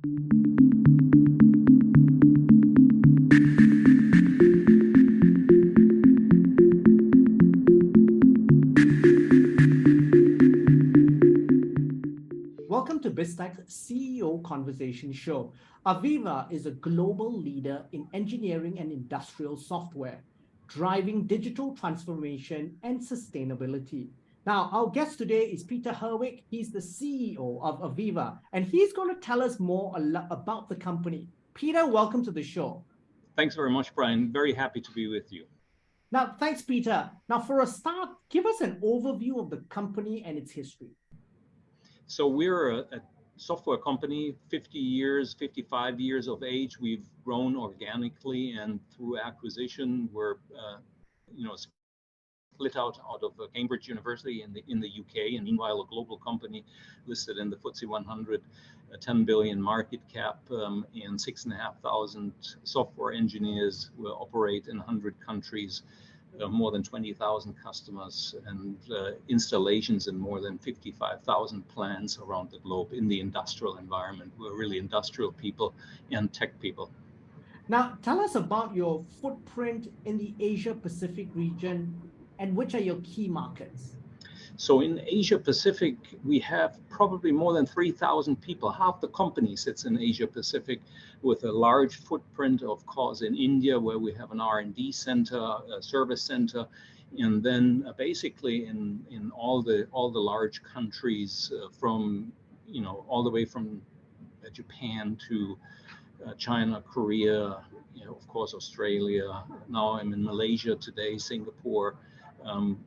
Welcome to Biztech's CEO Conversation Show. AVEVA is a global leader in engineering and industrial software, driving digital transformation and sustainability. Now, our guest today is Peter Herweck. He's the CEO of AVEVA, and he's going to tell us more about the company. Peter, welcome to the show. Thanks very much, Brian. Very happy to be with you. Now, thanks, Peter. Now, for a start, give us an overview of the company and its history. So we're a software company, 50 years, 55 years of age. We've grown organically and through acquisition. We're, split out of Cambridge University in the UK, and meanwhile a global company listed in the FTSE 100, a 10 billion market cap, and 6,500 software engineers. We operate in 100 countries. More than 20,000 customers and installations in more than 55,000 plants around the globe in the industrial environment. We're really industrial people and tech people. Now, tell us about your footprint in the Asia Pacific region and which are your key markets? So in Asia Pacific, we have probably more than 3,000 people. Half the company sits in Asia Pacific, with a large footprint, of course, in India, where we have an R&D center, a service center, and then basically in all the large countries, from all the way from Japan to China, Korea, of course, Australia. Now I'm in Malaysia today, Singapore.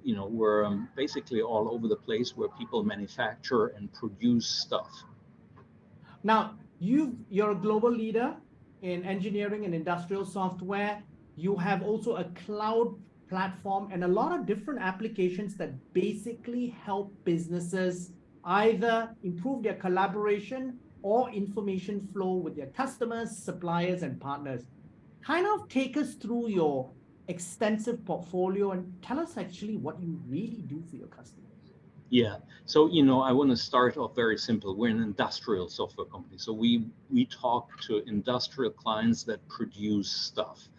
We're basically all over the place where people manufacture and produce stuff. Now, you're a global leader in engineering and industrial software. You have also a cloud platform and a lot of different applications that basically help businesses either improve their collaboration or information flow with their customers, suppliers, and partners. Kind of take us through your extensive portfolio and tell us actually what you really do for your customers. Yeah, so I want to start off very simple. We're an industrial software company, so we talk to industrial clients that produce stuff.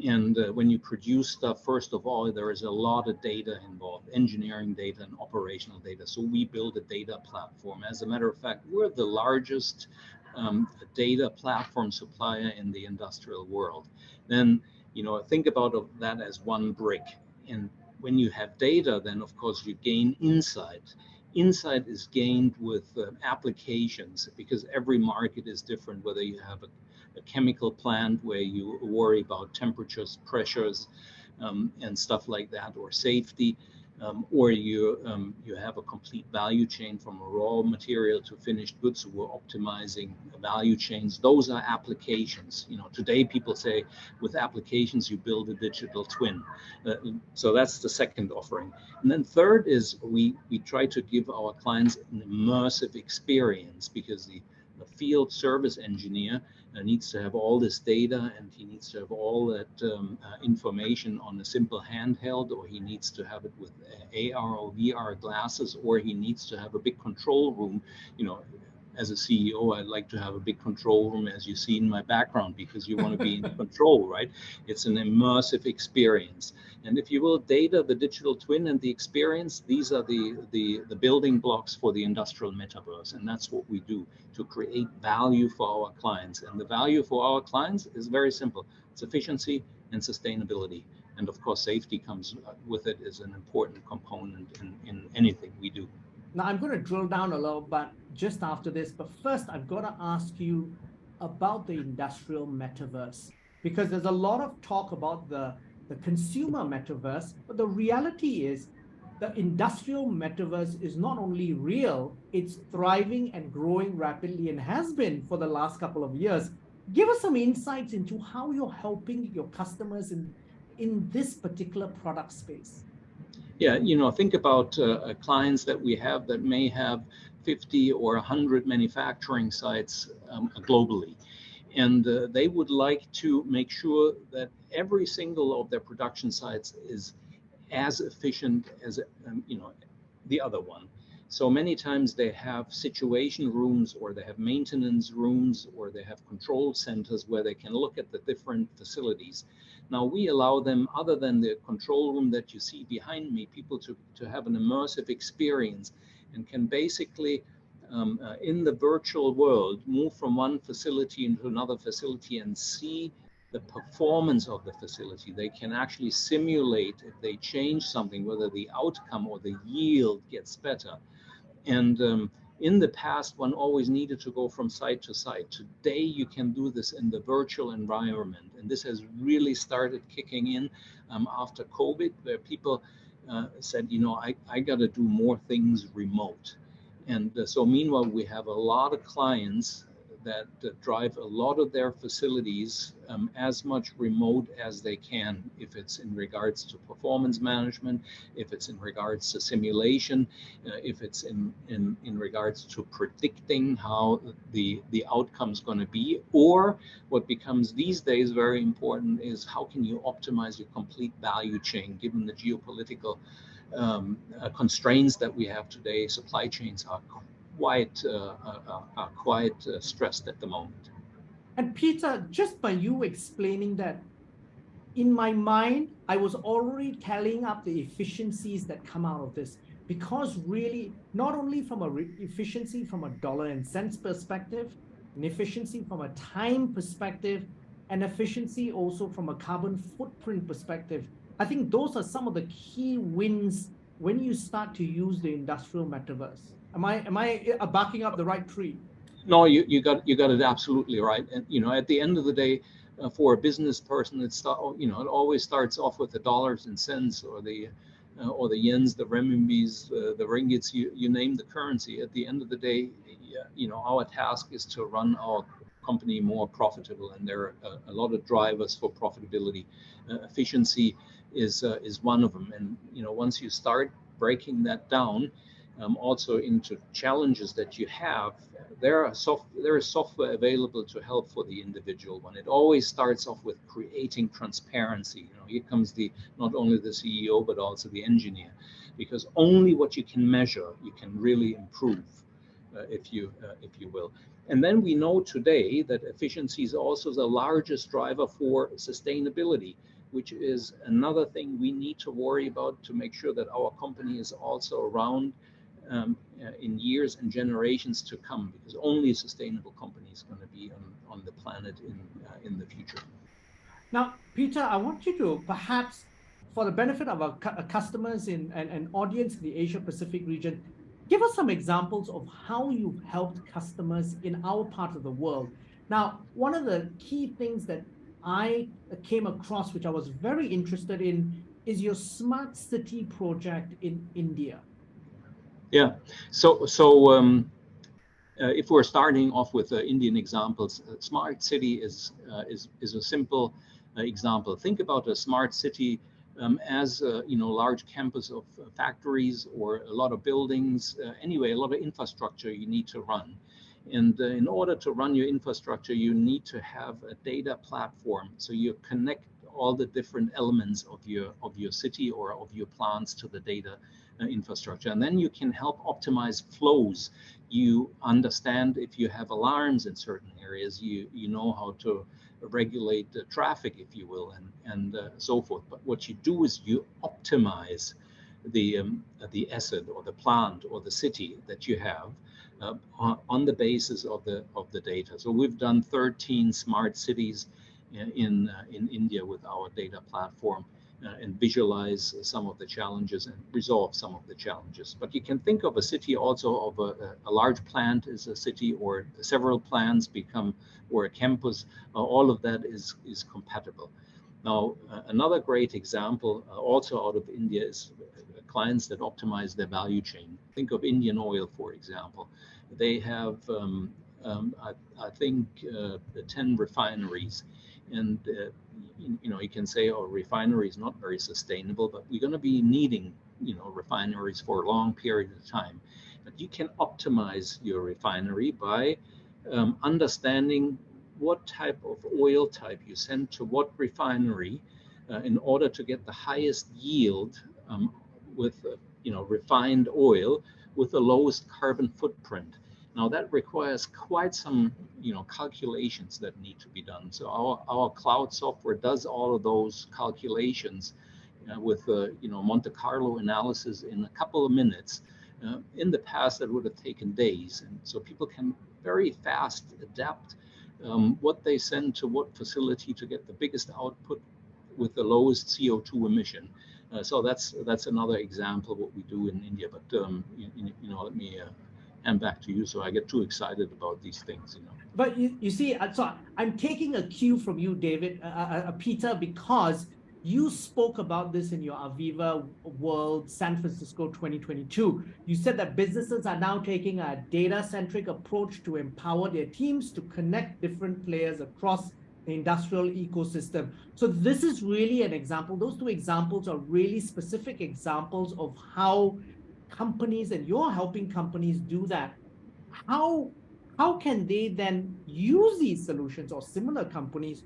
And when you produce stuff, first of all, there is a lot of data involved, engineering data and operational data. So we build a data platform. As a matter of fact, we're the largest data platform supplier in the industrial world. Then think about that as one brick. And when you have data, then of course you gain insight. Insight is gained with applications, because every market is different, whether you have a chemical plant where you worry about temperatures, pressures, and stuff like that, or safety, or you have a complete value chain from a raw material to finished goods. So we're optimizing value chains. Those are applications. Today people say with applications you build a digital twin. So that's the second offering. And then third is we try to give our clients an immersive experience, because the field service engineer needs to have all this data, and he needs to have all that information on a simple handheld, or he needs to have it with AR or VR glasses, or he needs to have a big control room. As a CEO, I'd like to have a big control room, as you see in my background, because you want to be in control, right? It's an immersive experience. And if you will, data, the digital twin, and the experience, these are the building blocks for the industrial metaverse. And that's what we do to create value for our clients. And the value for our clients is very simple. It's efficiency and sustainability. And of course, safety comes with it as an important component in anything we do. Now, I'm going to drill down a little bit just after this, but first I've got to ask you about the industrial metaverse, because there's a lot of talk about the consumer metaverse, but the reality is the industrial metaverse is not only real, it's thriving and growing rapidly, and has been for the last couple of years. Give us some insights into how you're helping your customers in this particular product space. Yeah, think about clients that we have that may have 50 or 100 manufacturing sites globally. And they would like to make sure that every single of their production sites is as efficient as the other one. So many times they have situation rooms, or they have maintenance rooms, or they have control centers where they can look at the different facilities. Now we allow them, other than the control room that you see behind me, people to have an immersive experience, and can basically in the virtual world move from one facility into another facility and see the performance of the facility. They can actually simulate if they change something, whether the outcome or the yield gets better. And in the past, one always needed to go from site to site. Today, you can do this in the virtual environment. And this has really started kicking in after COVID, where people said, you know, I got to do more things remote. And so meanwhile, we have a lot of clients that drive a lot of their facilities as much remote as they can, if it's in regards to performance management, if it's in regards to simulation, if it's in regards to predicting how the outcome is going to be, or what becomes these days very important is how can you optimize your complete value chain, given the geopolitical constraints that we have today. Supply chains are quite stressed at the moment. And Peter, just by you explaining that, in my mind, I was already tallying up the efficiencies that come out of this, because really, not only from a efficiency from a dollar and cents perspective, an efficiency from a time perspective, and efficiency also from a carbon footprint perspective. I think those are some of the key wins when you start to use the industrial metaverse. Am I barking up the right tree? No, you got it absolutely right. And you know, at the end of the day, for a business person, it always starts off with the dollars and cents, or the yens, the renminbis, the ringgits. You name the currency. At the end of the day, you know, our task is to run our company more profitable, and there are a lot of drivers for profitability. Efficiency is one of them, and you know, once you start breaking that down, also into challenges that you have, there is software available to help for the individual one. It always starts off with creating transparency. You know, here comes not only the CEO but also the engineer, because only what you can measure you can really improve, if you will. And then we know today that efficiency is also the largest driver for sustainability, which is another thing we need to worry about to make sure that our company is also around in years and generations to come, because only a sustainable company is going to be on the planet in the future. Now, Peter, I want you to perhaps, for the benefit of our customers and audience in the Asia Pacific region, give us some examples of how you've helped customers in our part of the world. Now, one of the key things that I came across, which I was very interested in, is your smart city project in India. Yeah. So if we're starting off with Indian examples, smart city is a simple example. Think about a smart city as you know, large campus of factories or a lot of buildings. Anyway, a lot of infrastructure you need to run. And in order to run your infrastructure, you need to have a data platform. So you connect all the different elements of your city or of your plants to the data infrastructure. And then you can help optimize flows. You understand if you have alarms in certain areas, you know how to regulate the traffic, if you will, and so forth. But what you do is you optimize the asset or the plant or the city that you have on the basis of the data. So we've done 13 smart cities in India with our data platform, and visualize some of the challenges and resolve some of the challenges. But you can think of a city also of a large plant is a city, or several plants become, or a campus. All of that is compatible. Now, another great example also out of India is clients that optimize their value chain. Think of Indian Oil, for example. They have, I think, 10 refineries. And you know, you can say, oh, refinery is not very sustainable, but we're going to be needing, you know, refineries for a long period of time. But you can optimize your refinery by understanding what type of oil type you send to what refinery in order to get the highest yield with you know, refined oil with the lowest carbon footprint. Now that requires quite some, calculations that need to be done. So our cloud software does all of those calculations with Monte Carlo analysis in a couple of minutes. In the past, that would have taken days, and so people can very fast adapt what they send to what facility to get the biggest output with the lowest CO2 emission. So that's another example of what we do in India. But let me hand back to you, so I get too excited about these things. But you see, so I'm taking a cue from you, David, Peter, because you spoke about this in your AVEVA World San Francisco 2022. You said that businesses are now taking a data-centric approach to empower their teams to connect different players across the industrial ecosystem. So this is really an example. Those two examples are really specific examples of how companies, and you're helping companies do that. How can they then use these solutions, or similar companies,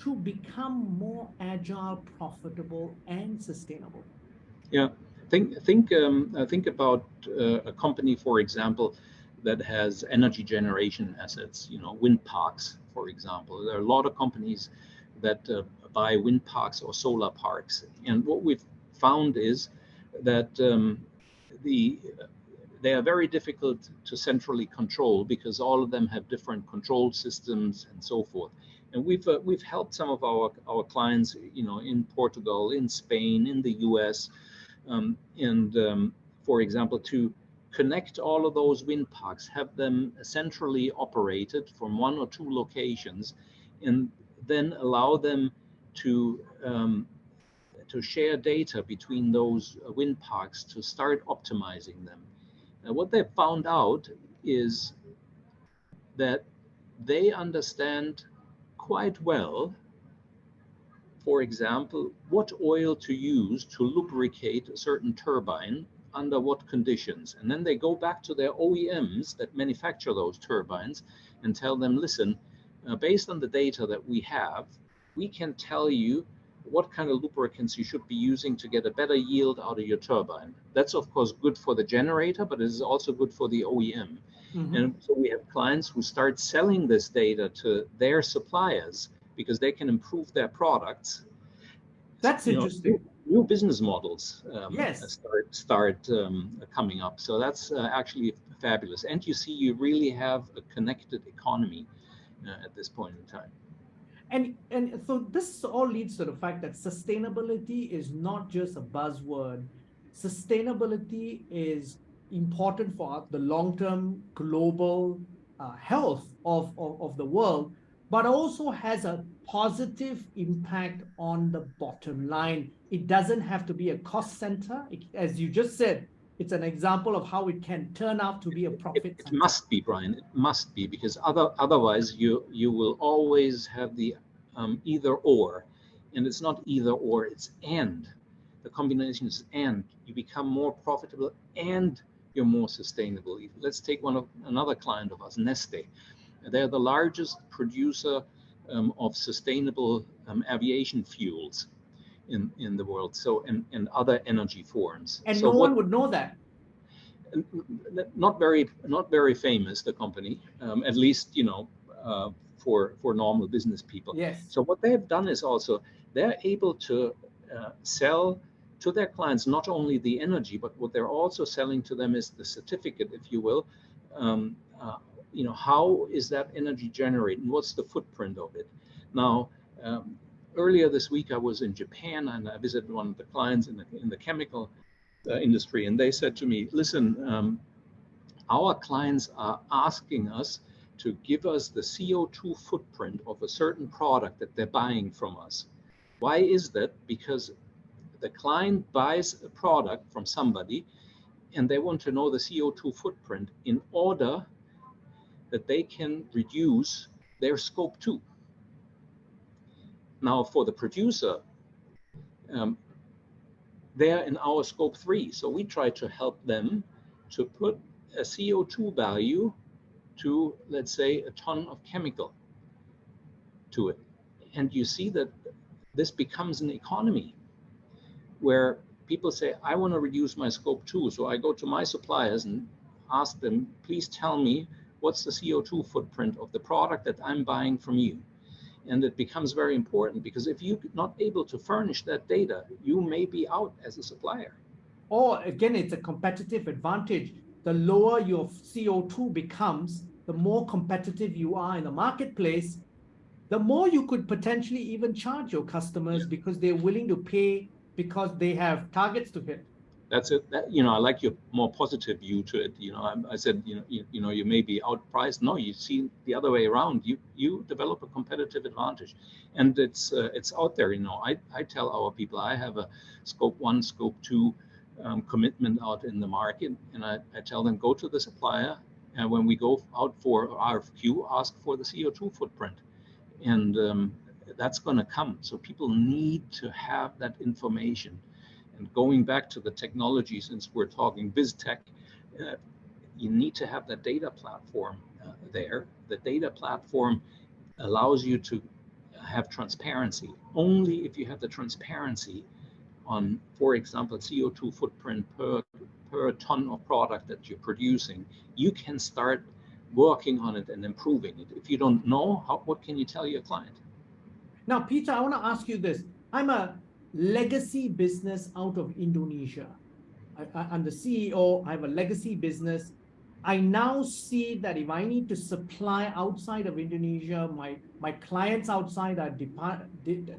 to become more agile, profitable, and sustainable? Yeah, think about a company, for example, that has energy generation assets. Wind parks, for example. There are a lot of companies that buy wind parks or solar parks, and what we've found is that they are very difficult to centrally control, because all of them have different control systems and so forth. And we've helped some of our clients, in Portugal, in Spain, in the US, for example, to connect all of those wind parks, have them centrally operated from one or two locations, and then allow them to share data between those wind parks to start optimizing them. And what they found out is that they understand quite well, for example, what oil to use to lubricate a certain turbine under what conditions. And then they go back to their OEMs that manufacture those turbines and tell them, listen, based on the data that we have, we can tell you what kind of lubricants you should be using to get a better yield out of your turbine. That's of course good for the generator, but it is also good for the OEM. Mm-hmm. And so we have clients who start selling this data to their suppliers because they can improve their products. That's interesting. New business models yes. start coming up. So that's actually fabulous. And you really have a connected economy at this point in time. And so this all leads to the fact that sustainability is not just a buzzword. Sustainability is important for the long-term global health of the world, but also has a positive impact on the bottom line. It doesn't have to be a cost center. As you just said, it's an example of how it can turn out to be a profit center. It must be, Brian. It must be, because otherwise you will always have the either or, and it's not either or, it's and. The combination is and. You become more profitable and you're more sustainable. Let's take another client of ours, Neste. They're the largest producer of sustainable aviation fuels in the world, so and other energy forms. And so no one would know that. Not very famous, the company, at least for normal business people. Yes. So what they have done is also they're able to sell to their clients not only the energy, but what they're also selling to them is the certificate, if you will. How is that energy generated and what's the footprint of it? Now, earlier this week, I was in Japan and I visited one of the clients in the chemical industry, and they said to me, listen, our clients are asking us to give us the CO2 footprint of a certain product that they're buying from us. Why is that? Because the client buys a product from somebody and they want to know the CO2 footprint in order that they can reduce their scope 2. Now, for the producer, they're in our scope 3. So we try to help them to put a CO2 value to, let's say, a ton of chemical to it. And you see that this becomes an economy where people say, I want to reduce my scope 2. So I go to my suppliers and ask them, please tell me what's the CO2 footprint of the product that I'm buying from you. And it becomes very important, because if you're not able to furnish that data, you may be out as a supplier. Or again, it's a competitive advantage. The lower your CO2 becomes, the more competitive you are in the marketplace, the more you could potentially even charge your customers, because they're willing to pay because they have targets to hit. That's it. That, I like your more positive view to it. I said, you may be outpriced. No, you see the other way around. You develop a competitive advantage, and it's out there. I tell our people, I have a scope 1, scope 2 commitment out in the market, and I tell them, go to the supplier, and when we go out for RFQ, ask for the CO2 footprint, and that's going to come. So people need to have that information. And going back to the technology, since we're talking BizTech, you need to have that data platform there. The data platform allows you to have transparency. Only if you have the transparency on, for example, CO2 footprint per ton of product that you're producing, you can start working on it and improving it. If you don't know, what can you tell your client? Now, Peter, I want to ask you this. I'm a legacy business out of Indonesia. I'm the CEO. I have a legacy business. I now see that if I need to supply outside of Indonesia, my clients outside are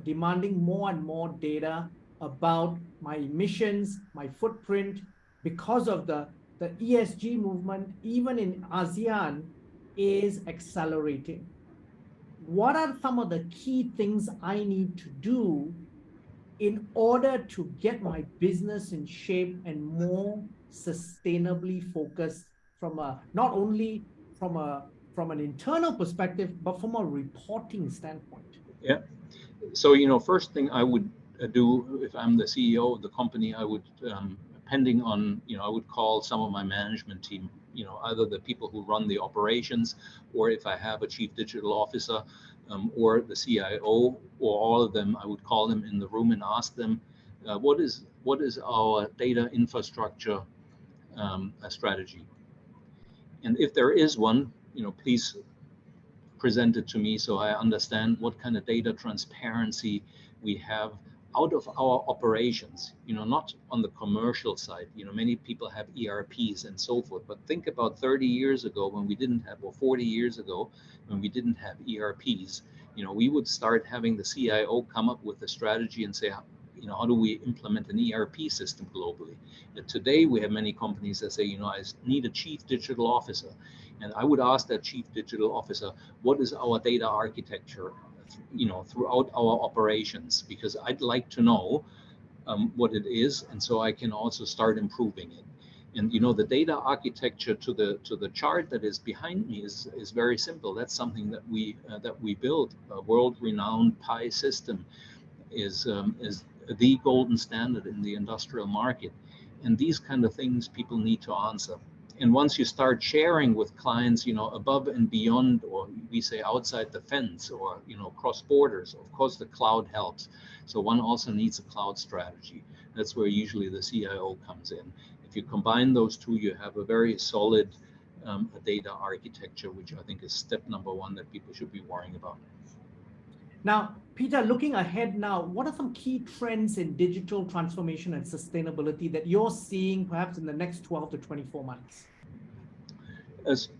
demanding more and more data about my emissions, my footprint, because of the ESG movement, even in ASEAN, is accelerating. What are some of the key things I need to do in order to get my business in shape and more sustainably focused from not only from an internal perspective, but from a reporting standpoint? Yeah. So, first thing I would do if I'm the CEO of the company, I would, depending on, I would call some of my management team, either the people who run the operations, or if I have a chief digital officer, or the CIO, or all of them, I would call them in the room and ask them, what is our data infrastructure strategy? And if there is one, please present it to me so I understand what kind of data transparency we have out of our operations, not on the commercial side. Many people have ERPs and so forth, but think about 30 years ago when we didn't have, or 40 years ago when we didn't have ERPs. We would start having the CIO come up with a strategy and say, how do we implement an ERP system globally? And today we have many companies that say, I need a chief digital officer. And I would ask that chief digital officer, what is our data architecture, throughout our operations? Because I'd like to know what it is, and so I can also start improving it. And the data architecture to the chart that is behind me is very simple. That's something that we built. A world-renowned PI system is the golden standard in the industrial market. And these kind of things people need to answer. And once you start sharing with clients, above and beyond, or we say outside the fence, or, cross borders, of course, the cloud helps. So one also needs a cloud strategy. That's where usually the CIO comes in. If you combine those two, you have a very solid data architecture, which I think is step number one that people should be worrying about. Now, Peter, looking ahead now, what are some key trends in digital transformation and sustainability that you're seeing perhaps in the next 12 to 24 months?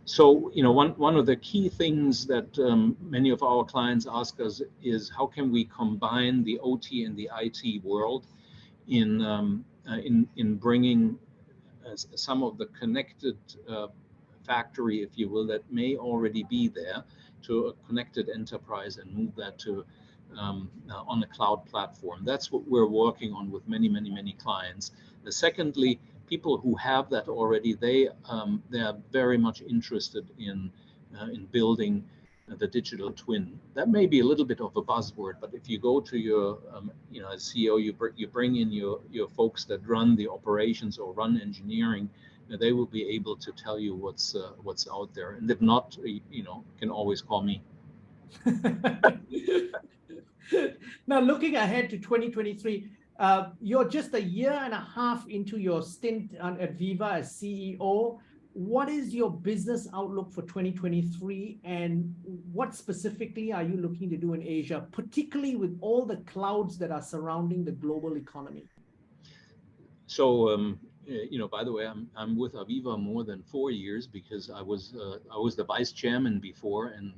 So, one of the key things that many of our clients ask us is, how can we combine the OT and the IT world in bringing some of the connected factory, if you will, that may already be there, to a connected enterprise, and move that to on a cloud platform. That's what we're working on with many clients. Secondly, people who have that already, they are very much interested in building the digital twin. That may be a little bit of a buzzword, but if you go to your as CEO, you bring in your folks that run the operations or run engineering, they will be able to tell you what's out there. And if not, can always call me. Now, looking ahead to 2023, You're just a year and a half into your stint at AVEVA as CEO. What is your business outlook for 2023, and what specifically are you looking to do in Asia, particularly with all the clouds that are surrounding the global economy? So, by the way, I'm with AVEVA more than 4 years, because I was the vice chairman before, and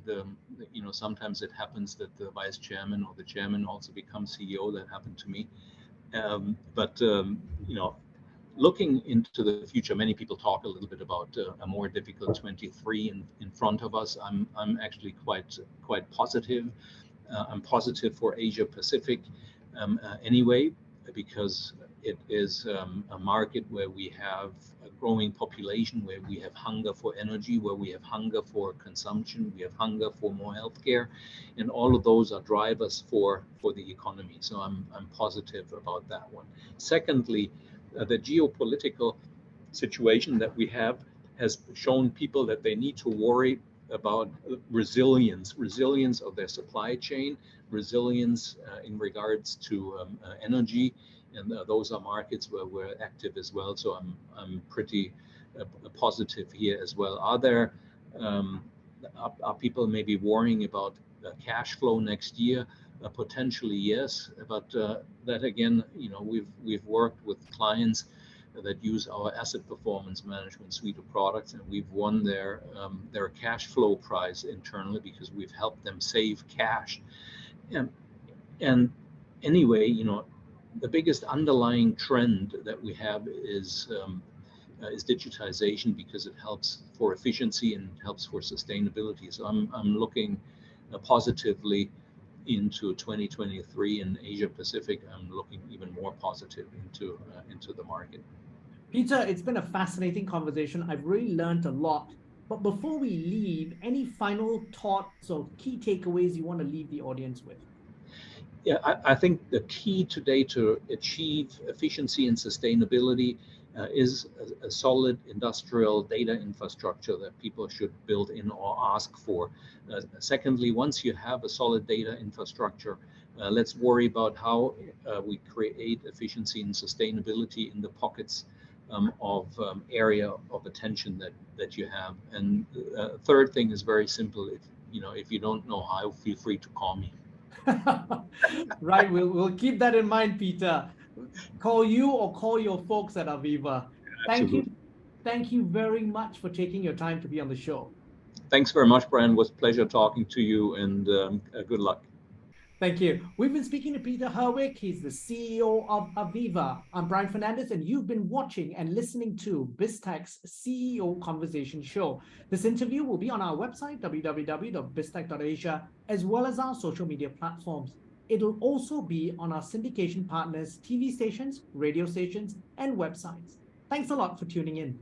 sometimes it happens that the vice chairman or the chairman also becomes CEO. That happened to me. Looking into the future, many people talk a little bit about a more difficult 23 in front of us. I'm actually quite positive. I'm positive for Asia Pacific anyway, because it is a market where we have a growing population, where we have hunger for energy, where we have hunger for consumption, we have hunger for more healthcare, and all of those are drivers for the economy. So I'm positive about that one. Secondly, the geopolitical situation that we have has shown people that they need to worry about resilience of their supply chain, resilience in regards to energy, and those are markets where we're active as well. So I'm pretty positive here as well. Are people maybe worrying about cash flow next year? Potentially, yes, but that again, we've worked with clients that use our asset performance management suite of products, and we've won their cash flow prize internally because we've helped them save cash. And anyway, the biggest underlying trend that we have is digitization, because it helps for efficiency and helps for sustainability. So I'm looking positively into 2023 in Asia Pacific. I'm looking even more positive into the market. Peter, it's been a fascinating conversation. I've really learned a lot. But before we leave, any final thoughts or key takeaways you want to leave the audience with? Yeah, I think the key today to achieve efficiency and sustainability is a solid industrial data infrastructure that people should build in or ask for. Secondly, once you have a solid data infrastructure, let's worry about how we create efficiency and sustainability in the pockets of area of attention that you have. And third thing is very simple. If you don't know how, feel free to call me. Right, we'll keep that in mind, Peter. Call you or call your folks at AVEVA. Thank you very much for taking your time to be on the show. Thanks very much, Brian. It was a pleasure talking to you, and good luck. Thank you. We've been speaking to Peter Herweck. He's the CEO of AVEVA. I'm Brian Fernandez, and you've been watching and listening to Biztech's CEO Conversation Show. This interview will be on our website, www.biztech.asia, as well as our social media platforms. It'll also be on our syndication partners' TV stations, radio stations, and websites. Thanks a lot for tuning in.